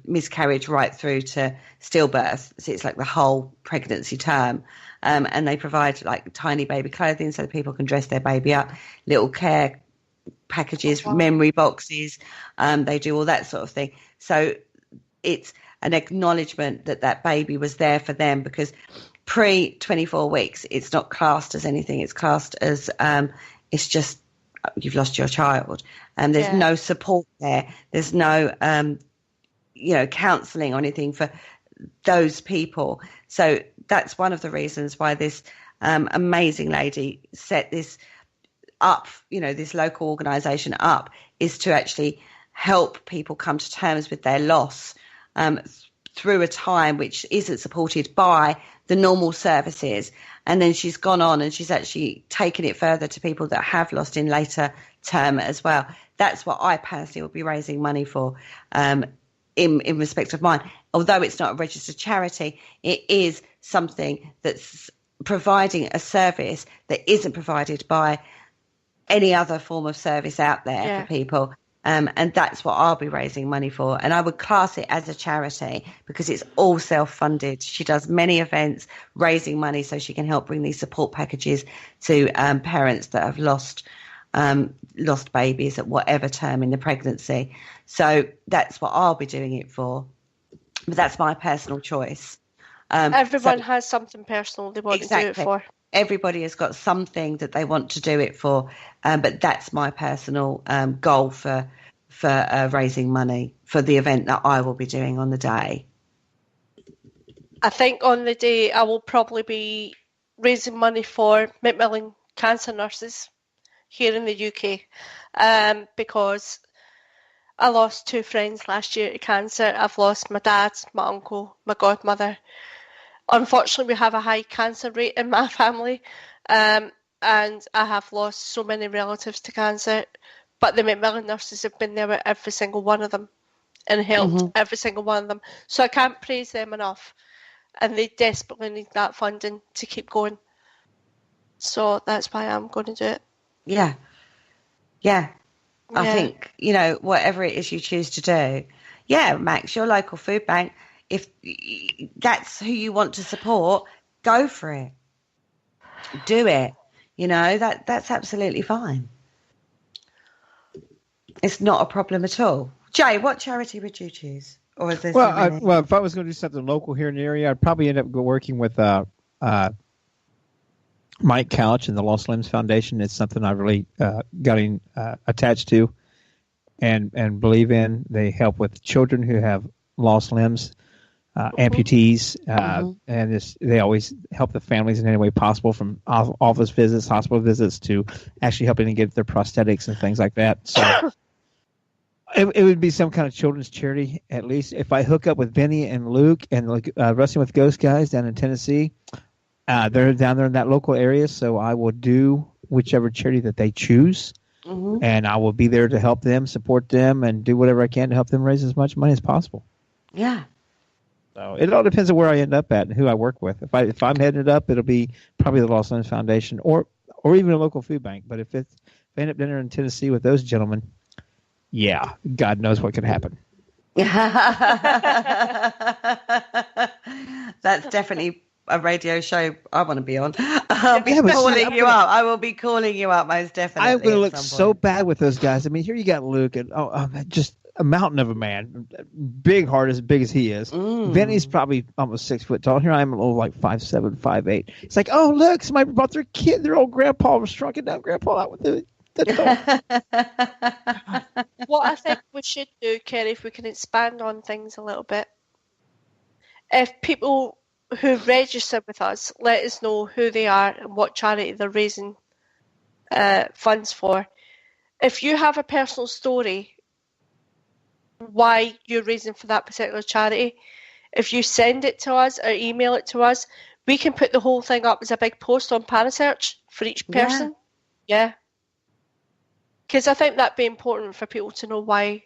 miscarriage right through to stillbirth. So it's like the whole pregnancy term. And they provide like tiny baby clothing so that people can dress their baby up, little care packages, memory boxes. They do all that sort of thing. So it's an acknowledgement that that baby was there for them, because pre-24 weeks, it's not classed as anything. It's classed as it's just you've lost your child, and there's no support there. There's no counselling or anything for those people. So that's one of the reasons why this amazing lady set this up, this local organisation up, is to actually help people come to terms with their loss through a time which isn't supported by the normal services. And then she's gone on and she's actually taken it further to people that have lost in later term as well. That's what I personally will be raising money for in respect of mine. Although it's not a registered charity, it is something that's providing a service that isn't provided by any other form of service out there for people. And that's what I'll be raising money for. And I would class it as a charity because it's all self-funded. She does many events raising money so she can help bring these support packages to parents that have lost babies at whatever term in the pregnancy. So that's what I'll be doing it for. But that's my personal choice. Everyone has something personal they want to do it for. Everybody has got something that they want to do it for, but that's my personal goal for raising money for the event that I will be doing on the day. I think on the day I will probably be raising money for Macmillan cancer nurses here in the UK, because I lost 2 friends last year to cancer. I've lost my dad, my uncle, my godmother. Unfortunately, we have a high cancer rate in my family, and I have lost so many relatives to cancer. But the Macmillan nurses have been there with every single one of them and helped every single one of them. So I can't praise them enough. And they desperately need that funding to keep going. So that's why I'm going to do it. Yeah. I think, whatever it is you choose to do. Yeah, Max, your local food bank, if that's who you want to support, go for it. Do it. That's absolutely fine. It's not a problem at all. Jay, what charity would you choose? Or is there well, if I was going to do something local here in the area, I'd probably end up working with Mike Couch and the Lost Limbs Foundation. It's something I really got attached to and believe in. They help with children who have lost limbs, amputees, and they always help the families in any way possible, from office visits, hospital visits, to actually helping to get their prosthetics and things like that. So it would be some kind of children's charity, at least. If I hook up with Benny and Luke and Wrestling with Ghost guys down in Tennessee, they're down there in that local area, so I will do whichever charity that they choose, and I will be there to help them, support them, and do whatever I can to help them raise as much money as possible. Yeah. So it all depends on where I end up at and who I work with. If I'm heading it up, it'll be probably the Lost Limbs Foundation or even a local food bank. But if I end up dinner in Tennessee with those gentlemen, yeah, God knows what could happen. That's definitely a radio show I want to be on. I'll be calling you up. I will be calling you up, most definitely. I'm going to look so bad with those guys. I mean, here you got Luke, and just a mountain of a man, big heart, as big as he is. Vinny's probably almost 6 foot tall. Here I am, a little like 5'7", 5'8". It's like, oh look, somebody brought their kid, their old grandpa was shrunken down grandpa out with the What I think we should do, Kerry, if we can expand on things a little bit, if people who register with us let us know who they are and what charity they're raising funds for. If you have a personal story why you're raising for that particular charity, if you send it to us or email it to us, we can put the whole thing up as a big post on Parasearch for each person. Yeah. Because I think that'd be important for people to know why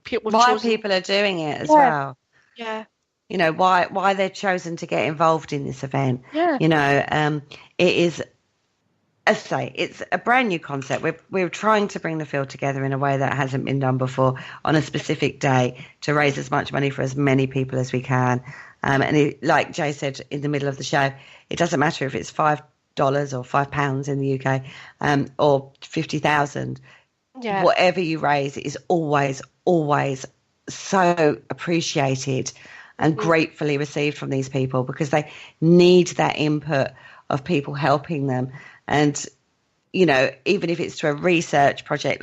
people are doing it as well. Yeah. You know, why they've chosen to get involved in this event. Yeah. You know, it is, as I say, it's a brand new concept. We're trying to bring the field together in a way that hasn't been done before on a specific day to raise as much money for as many people as we can. Like Jay said in the middle of the show, it doesn't matter if it's $5 or £5 in the UK or 50,000. Yeah. Whatever you raise is always so appreciated and gratefully received from these people, because they need that input of people helping them. And, you know, even if it's to a research project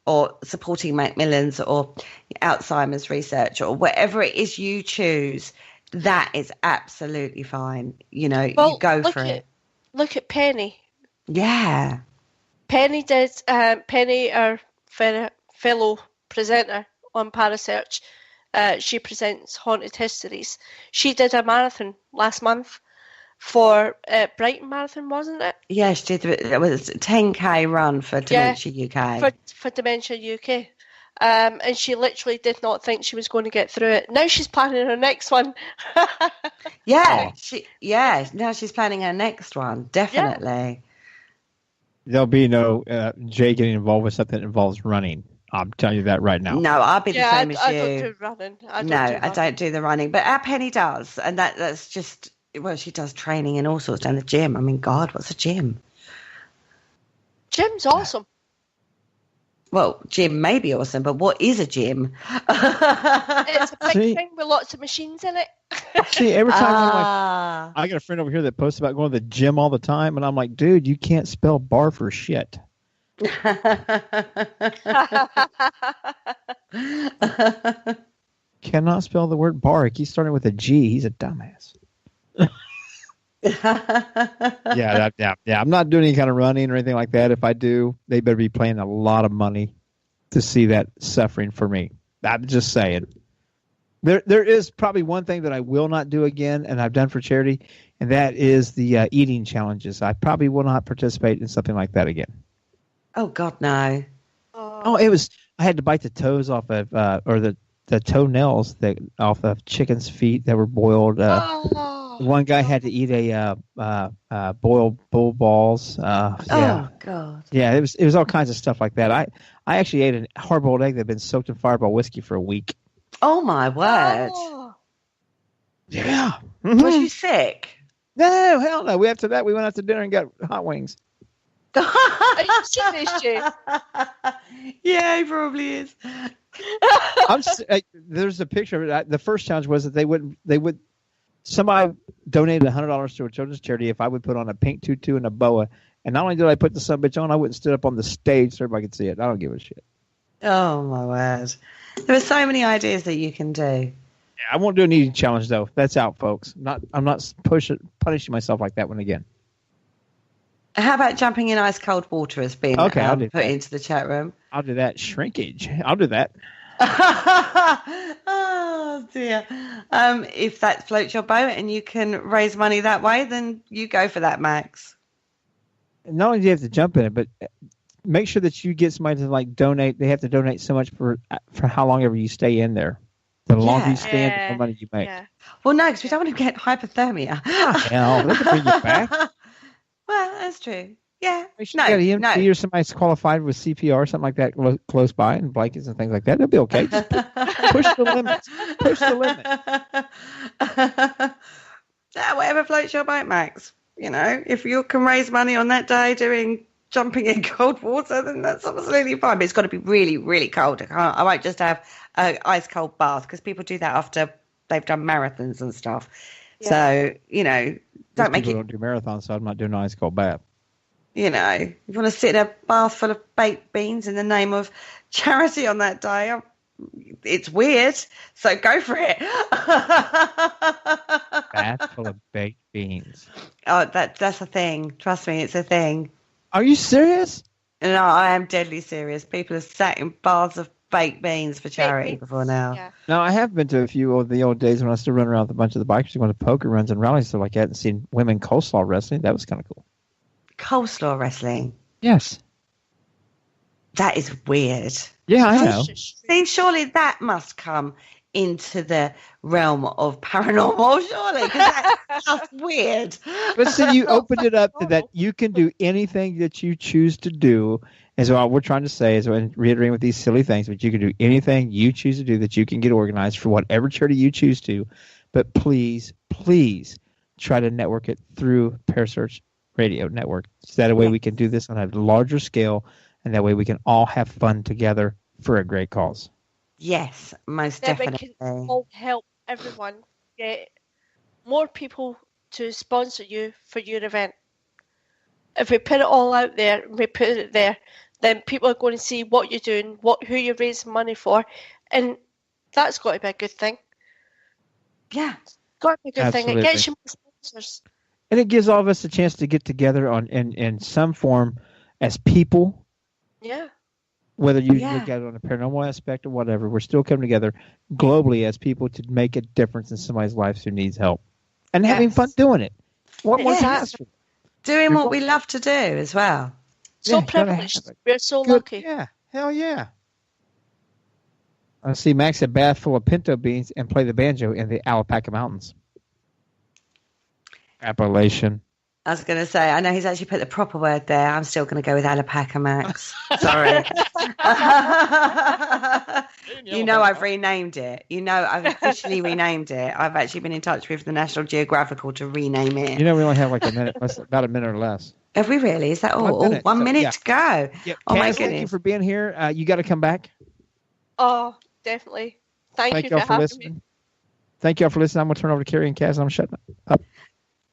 or supporting Macmillan's or Alzheimer's research or whatever it is you choose, that is absolutely fine. You know, you go for it. Look at Penny. Yeah. Penny did, Penny, our fellow presenter on Parasearch, she presents Haunted Histories. She did a marathon last month for Brighton Marathon, wasn't it? Yeah, she did. It was a 10K run for Dementia UK. For Dementia UK. And she literally did not think she was going to get through it. Now she's planning her next one. Now she's planning her next one, definitely. Yeah. There'll be no Jay getting involved with something that involves running. I'm telling you that right now. No, I'll be the same as you. I don't do running. I don't do the running. But our Penny does. And that's just, well, she does training and all sorts down the gym. I mean, God, what's a gym? Gym's awesome. Well, gym may be awesome, but what is a gym? It's a big thing with lots of machines in it. See, every time I got a friend over here that posts about going to the gym all the time, and I'm like, dude, you can't spell bar for shit. Cannot spell the word bar. He's starting with a G. He's a dumbass. Yeah. I'm not doing any kind of running or anything like that. If I do, they better be paying a lot of money to see that suffering for me. I'm just saying. There is probably one thing that I will not do again, and I've done for charity, and that is the eating challenges. I probably will not participate in something like that again. Oh God, no! Oh, it was. I had to bite the toes off of, or the toenails off of chickens' feet that were boiled. One guy had to eat a boiled bull balls. Oh God! Yeah, it was all kinds of stuff like that. I actually ate a hard-boiled egg that had been soaked in Fireball whiskey for a week. Oh my word! Yeah. Mm-hmm. Was you sick? No, hell no. After that, we went out to dinner and got hot wings. Are you serious, Jay? Yeah, he probably is. There's a picture of it. The first challenge was that somebody donated $100 to a children's charity if I would put on a pink tutu and a boa. And not only did I put the subbitch on, I wouldn't stood up on the stage so everybody could see it. I don't give a shit. Oh my word! There are so many ideas that you can do. Yeah, I won't do an eating challenge though. That's out, folks. I'm not punishing myself like that one again. How about jumping in ice cold water has been put into the chat room? I'll do that. Shrinkage. I'll do that. Oh dear. If that floats your boat and you can raise money that way, then you go for that, Max. Not only do you have to jump in it, but make sure that you get somebody to donate. They have to donate so much for how long ever you stay in there. The longer you stay in, the more money you make. Yeah. Well, no, because we don't want to get hypothermia. Hell, they can bring you back. Well, that's true. Yeah. Make sure you got an EMT or somebody's qualified with CPR or something like that close by, and blankets and things like that. They'll be okay. Just push the limits. Push the limits. Yeah, whatever floats your boat, Max. You know, if you can raise money on that day doing jumping in cold water, then that's absolutely fine. But it's got to be really, really cold. I won't just have an ice cold bath, because people do that after they've done marathons and stuff. Yeah. So, you know, don't do marathons, so I'm not doing an ice cold bath. You know, if you want to sit in a bath full of baked beans in the name of charity on that day, it's weird, so go for it. Bath full of baked beans. Oh, that's a thing. Trust me, it's a thing. Are you serious? No, I am deadly serious. People have sat in baths of baked beans for charity before now. Yeah. Now, I have been to a few of the old days when I still run around with a bunch of the bikers going to poker runs and rallies and stuff like that, and seen women coleslaw wrestling. That was kind of cool. Coleslaw wrestling? Yes. That is weird. Yeah, I know. See, surely that must come into the realm of paranormal, surely, because that's weird. But see, you opened it up to that you can do anything that you choose to do. And so what we're trying to say is, and reiterating with these silly things, but you can do anything you choose to do, that you can get organized for whatever charity you choose to. But please, please try to network it through Parasearch Radio Network. So that way we can do this on a larger scale, and that way we can all have fun together for a great cause. Yes, most definitely. We can all help everyone get more people to sponsor you for your event. If we put it all out there, we put it there, then people are going to see what you're doing, who you're raising money for, and that's got to be a good thing. Yeah, it's got to be a good Absolutely. thing. It gets you more sponsors. And it gives all of us a chance to get together in some form as people. Yeah. Whether you look at it on a paranormal aspect or whatever, we're still coming together globally as people to make a difference in somebody's life who needs help. And having fun doing it. What more can I ask for? Doing what we love to do as well. So privileged. We're so lucky. Yeah. Hell yeah. I see Max a bath full of pinto beans and play the banjo in the Alpaca Mountains. Appalachian. I was going to say, I know he's actually put the proper word there. I'm still going to go with alpaca, Max. Sorry. You know I've renamed it. You know I've officially renamed it. I've actually been in touch with the National Geographical to rename it. You know, we only have like a minute, about a minute or less. Have we really? Is that all? 1 minute to go. Yep. Oh, my Caz, goodness. thank you for being here. You got to come back. Oh, definitely. Thank you y'all for having listening. me. Thank you all for listening. I'm going to turn over to Kerry and Caz, and I'm shutting up.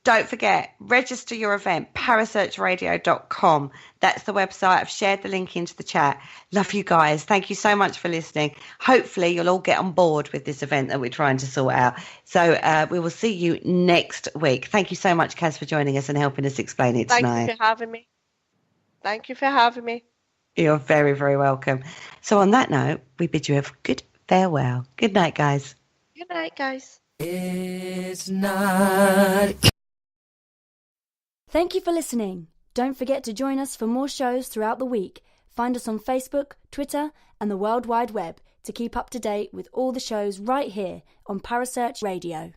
Don't forget, register your event, parasearchradio.com. That's the website. I've shared the link into the chat. Love you guys. Thank you so much for listening. Hopefully you'll all get on board with this event that we're trying to sort out. So we will see you next week. Thank you so much, Caz, for joining us and helping us explain it tonight. Thank you for having me. Thank you for having me. You're very, very welcome. So on that note, we bid you a good farewell. Good night, guys. Good night, guys. It's not... Thank you for listening. Don't forget to join us for more shows throughout the week. Find us on Facebook, Twitter, and the World Wide Web to keep up to date with all the shows right here on Parasearch Radio.